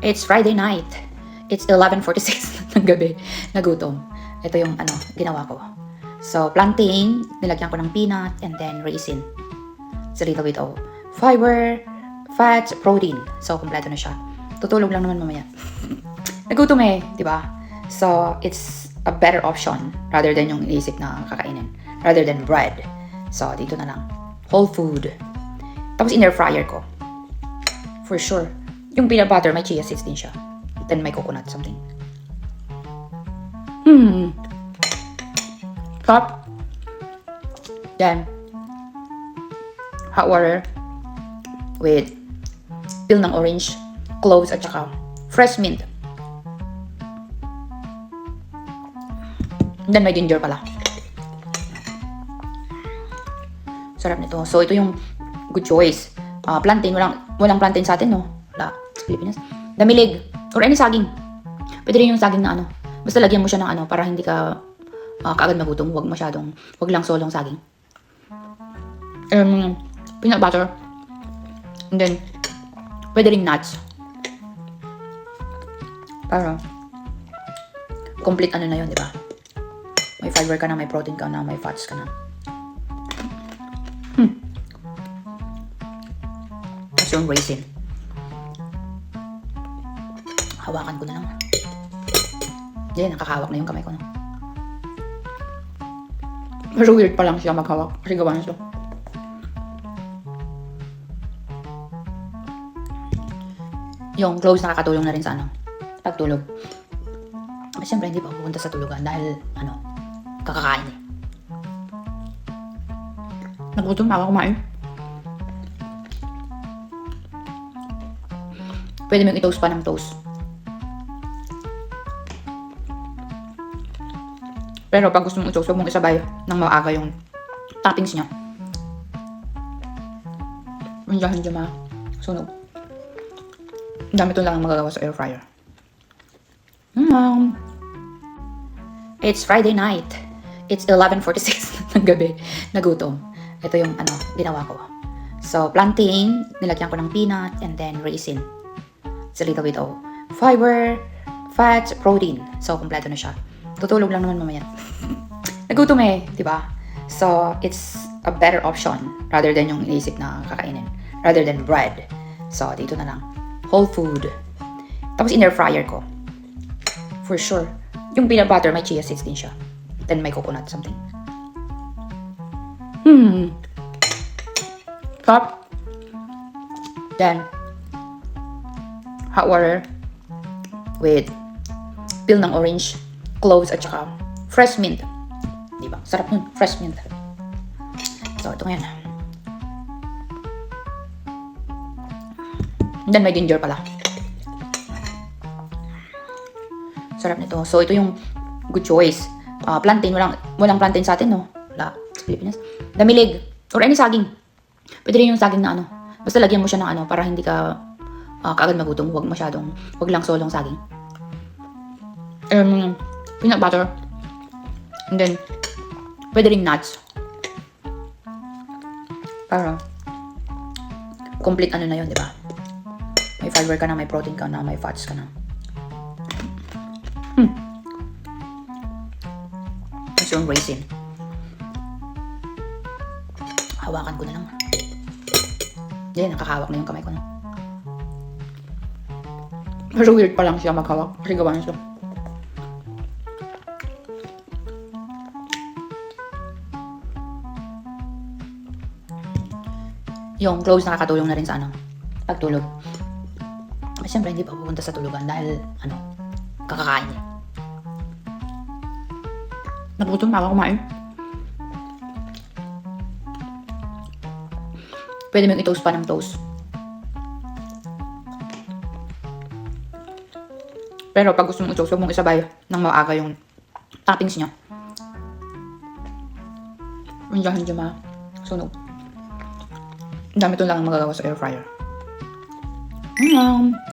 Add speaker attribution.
Speaker 1: It's Friday night. It's 11:46 ng gabi. Nagutom. Ito yung ginawa ko. So, plantain, nilagyan ko ng peanut, and then raisin. It's a little bit of fiber, fats, protein. So, kompleto na siya. Tutulog lang naman mamaya. Nagutom di ba? So, it's a better option rather than yung iisip na kakainin. Rather than bread. So, dito na lang. Whole food. Tapos, in-air fryer ko. For sure. Yung peanut butter, may chia seeds din siya. Then, may coconut something. Top. Then, hot water with peel ng orange, cloves, at saka fresh mint. And then, may ginger pala. Sarap nito. So, ito yung good choice. Plantain. Walang plantain sa atin, no? Wala. Sa Pilipinas. Damilig. Or any saging. Pwede rin yung saging na Basta lagyan mo siya ng para hindi ka kaagad magutom. Huwag lang solong saging. Peanut butter. And then, pwede rin nuts. Para, complete na yun, di ba? May fiber ka na, may protein ka na, may fats ka na. Tapos yung raisin. Hawakan ko na lang. Yan, nakakahawak na yung kamay ko. No? Pero weird pa lang siya maghawak. Kasi gawa nito. Yung cloves nakakatulong na rin sa pagtulog. Kasi siyempre hindi pa pupunta sa tulugan dahil kakakain Nagutom na ako kumain. Pwede mong i-toast pa ng toast. Pero pag gusto mong i-toast, huwag mong isabay ng maaga yung toppings niya. Hindi masunog. Ang dami ito lang magagawa sa air fryer. It's Friday night. It's 11:46 ng gabi. Nagutom. Ito yung ginawa ko. So, plantain, nilagyan ko ng peanut, and then raisin. It's a little bit of fiber, fats, protein. So, kompleto na siya. Tutulog lang naman mamaya. Nagutom di ba? So, it's a better option rather than yung iisip na kakainin. Rather than bread. So, dito na lang. Whole food. Tapos, in-air fryer ko. For sure. Yung peanut butter, may chia seeds din siya. Then, may coconut something. Top. Then, hot water with peel ng orange, cloves, at saka fresh mint. Diba? Sarap nun. Fresh mint. So, ito ngayon. And then, may ginger pala. Sarap nito. So, ito yung good choice. Plantain. Walang plantain sa atin, no? Wala. Sa Pilipinas. Damilig. Or any saging. Pwede rin yung saging na Basta lagyan mo siya ng para hindi ka kaagad magutom. Huwag lang solong saging. Peanut butter. And then, pwede rin nuts. Para, complete na yun, di ba? May fiber ka na, may protein ka na, may fats ka na. Tapos yung raisin. Hawakan ko na lang. Yan, nakakahawak na yung kamay ko. No? Pero weird pa lang siya maghawak. Kasi gawa nito. Yung cloves nakakatulong na rin sa pagtulog. Kasi siyempre hindi pa pupunta sa tulugan dahil kakakain Nagutom na ako kumain. Pwede mong i-toast pa ng toast. Pero pag gusto mong i-toast, huwag mong isabay ng maaga yung toppings niya. Hindi masunog. Ang dami ito lang magagawa sa air fryer.